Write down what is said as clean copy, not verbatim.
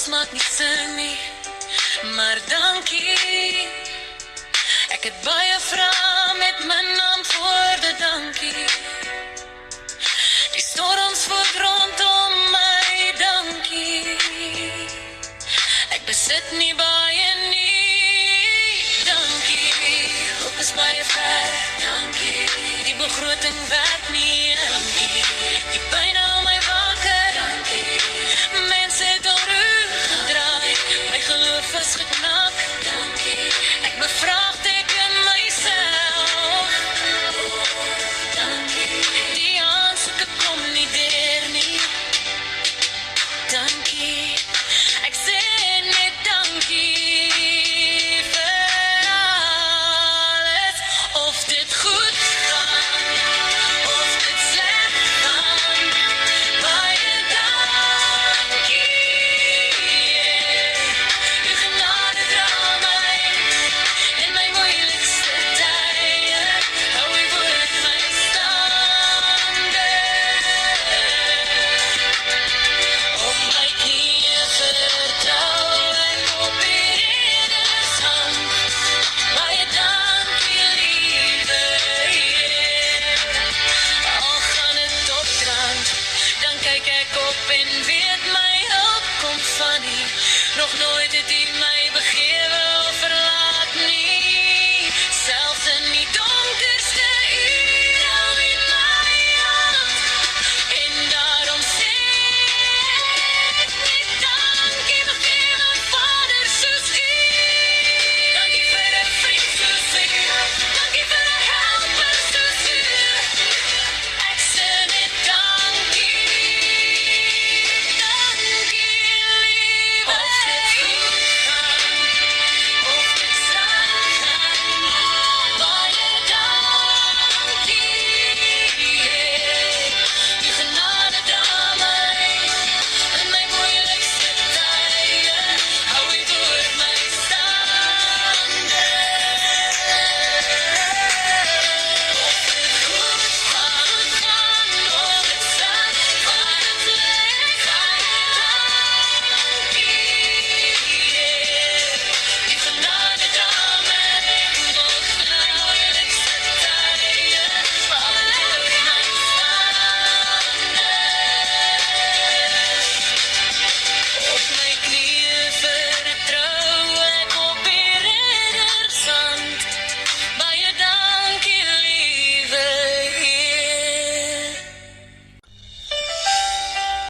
maak nie sin nie, maar dankie. Ek het baie vrae met my naam voor die dankie. Die storms voort rondom my, dankie. Ek besit nie baie nie, dankie. Hoop is baie ver, dankie. Die begroting werk nie, dankie. Die pyn hou my wakker, dankie. Mense het alroer gedraai, my geloof is geknak, dankie. Ek bevraagteken myself, dankie. Die aansoeke kom nie deur nie, dankie. Ek sê net dankie vir alles, of dit goed gaan, of dit sleg gaan, baie dankie. Uw genade dra my in my moeilikste tye, hou uw woord my staande. Op my knieë vertrou ek op U reddershand. Baie dankie, liewe Heer. Al gaan het op trant, dan kyk ek op en weet my hulp kom van U. Nog nooit het U my begewe